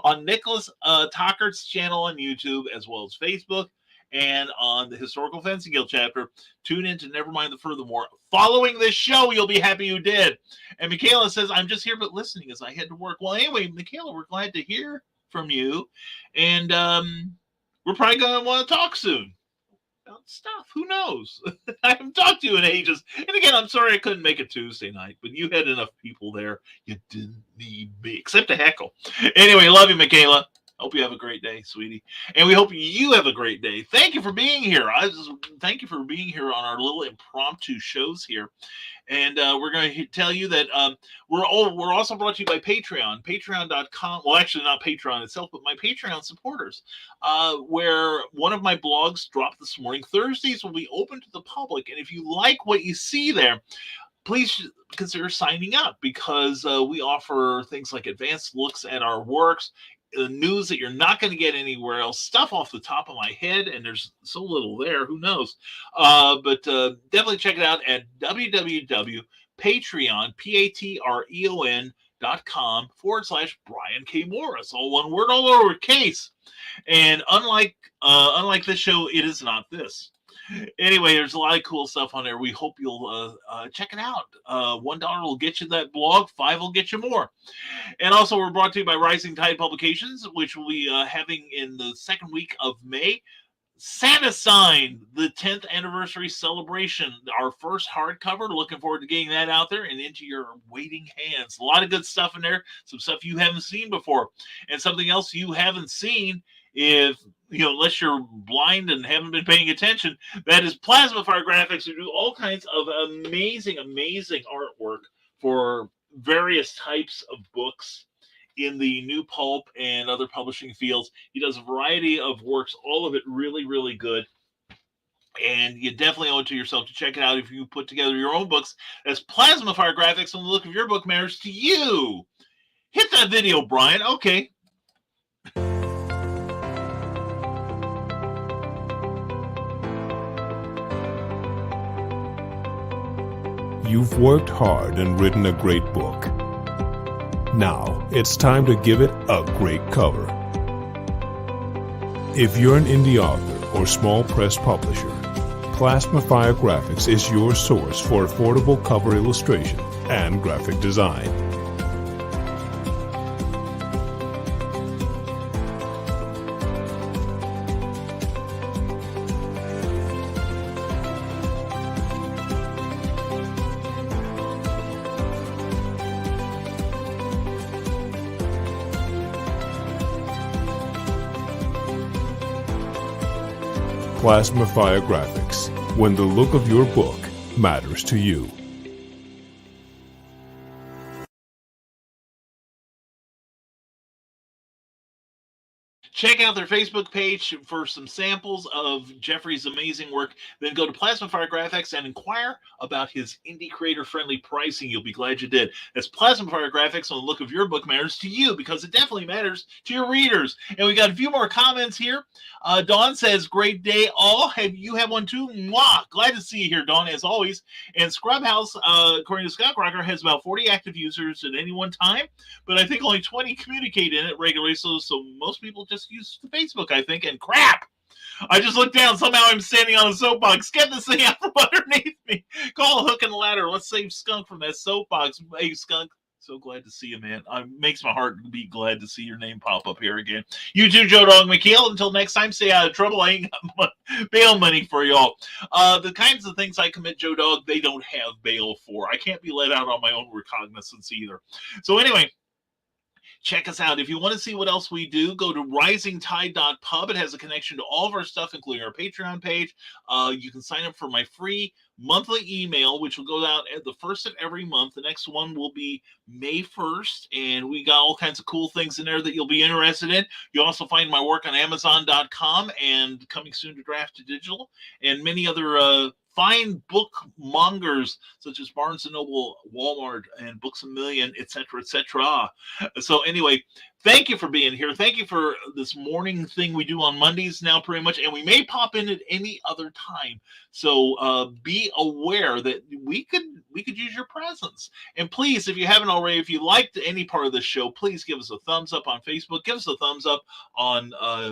on Nicholas Tockart's channel on YouTube, as well as Facebook, and on the Historical Fencing Guild chapter. Tune in to Nevermind the Furthermore. Following this show, you'll be happy you did. And Michaela says, I'm just here but listening as I head to work. Well, anyway, Michaela, we're glad to hear from you. And we're probably going to want to talk soon. Stuff. Who knows? I haven't talked to you in ages. And again, I'm sorry I couldn't make it Tuesday night, but you had enough people there. You didn't need me, except to heckle. Anyway, love you, Michaela. Hope you have a great day, sweetie. And we hope you have a great day. Thank you for being here. Thank you for being here on our little impromptu shows here. And we're going to tell you that we're also brought to you by Patreon. Patreon.com. Well, actually, not Patreon itself, but my Patreon supporters, where one of my blogs dropped this morning. Thursdays will be open to the public. And if you like what you see there, please consider signing up, because we offer things like advanced looks at our works, news that you're not going to get anywhere else, stuff off the top of my head, and there's so little there, who knows. But definitely check it out at patreon.com/Brian K. Morris. All one word, all lowercase. And unlike this show, it is not this. Anyway, there's a lot of cool stuff on there. We hope you'll check it out. $1 will get you that blog. $5 will get you more. And also, we're brought to you by Rising Tide Publications, which will be having in the second week of May. Santa Sign, the 10th anniversary celebration, our first hardcover. Looking forward to getting that out there and into your waiting hands. A lot of good stuff in there. Some stuff you haven't seen before. And something else you haven't seen, unless you're blind and haven't been paying attention, that is Plasma Fire Graphics, who do all kinds of amazing artwork for various types of books in the new pulp and other publishing fields. He does a variety of works, all of it really, really good. And you definitely owe it to yourself to check it out if you put together your own books. That's Plasma Fire Graphics, and the look of your book matters to you. Hit that video, Brian. Okay. You've worked hard and written a great book. Now, it's time to give it a great cover. If you're an indie author or small press publisher, Plasma Fire Graphics is your source for affordable cover illustration and graphic design. Plasma Fire Graphics, when the look of your book matters to you. Check out their Facebook page for some samples of Jeffrey's amazing work. Then go to Plasma Fire Graphics and inquire about his indie creator-friendly pricing. You'll be glad you did. That's Plasma Fire Graphics, and the look of your book matters to you, because it definitely matters to your readers. And we got a few more comments here. Dawn says, great day all. Have you had one too? Mwah! Glad to see you here, Dawn, as always. And Scrubhouse, according to Scott Crocker, has about 40 active users at any one time, but I think only 20 communicate in it regularly, so most people just use the Facebook, I think. And crap, I just looked down. Somehow I'm standing on a soapbox. Get this thing out from underneath me. Call a hook and ladder. Let's save Skunk from that soapbox. Hey, Skunk, So glad to see you, man. Makes my heart beat glad to see your name pop up here again. You too, Joe Dog McKeel. Until next time, stay out of trouble. I ain't got bail money for y'all. The kinds of things I commit, Joe Dog, they don't have bail for. I can't be let out on my own recognizance either. So anyway, check us out. If you want to see what else we do, go to risingtide.pub. It has a connection to all of our stuff, including our Patreon page. You can sign up for my free monthly email, which will go out at the first of every month. The next one will be May 1st, and we got all kinds of cool things in there that you'll be interested in. You'll also find my work on Amazon.com and coming soon to Draft to Digital, and many other fine book mongers such as Barnes & Noble, Walmart, and Books A Million, etc., etc. So anyway, thank you for being here. Thank you for this morning thing we do on Mondays now pretty much, and we may pop in at any other time. So be aware that we could use your presence. And please, if you haven't already, if you liked any part of the show, please give us a thumbs up on Facebook. Give us a thumbs up on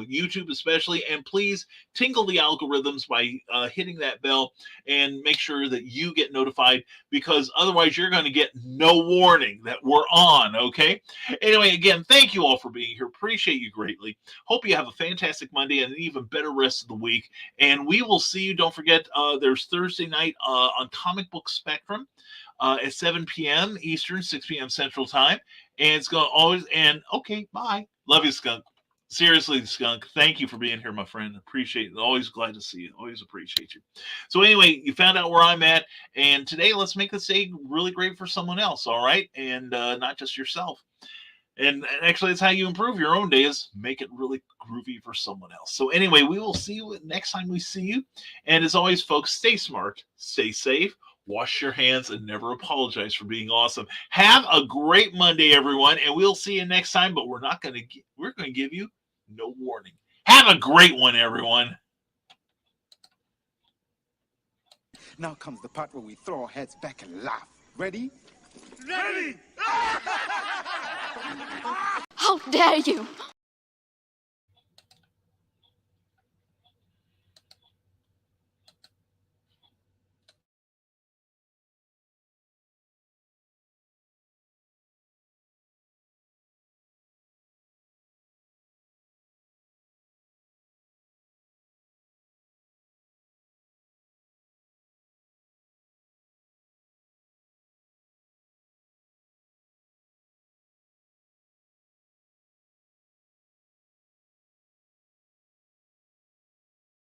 YouTube especially. And please tingle the algorithms by hitting that bell and make sure that you get notified, because otherwise you're going to get no warning that we're on, okay? Anyway, again, thank you all for being here. Appreciate you greatly. Hope you have a fantastic Monday and an even better rest of the week. And we will see you. Don't forget, there's Thursday night on Comic Book Spectrum at 7 p.m. Eastern, 6 p.m. Central Time. And it's going to always end. Okay, bye. Love you, Skunk. Seriously, Skunk, thank you for being here, my friend. Appreciate it. Always glad to see you. Always appreciate you. So anyway, you found out where I'm at. And today, let's make this day really great for someone else, all right? And not just yourself. And actually, it's how you improve your own day, is make it really groovy for someone else. So anyway, we will see you next time we see you. And as always, folks, stay smart, stay safe, wash your hands, and never apologize for being awesome. Have a great Monday, everyone, and we'll see you next time. But we're going to give you no warning. Have a great one, everyone. Now comes the part where we throw our heads back and laugh. Ready? Ready! How dare you!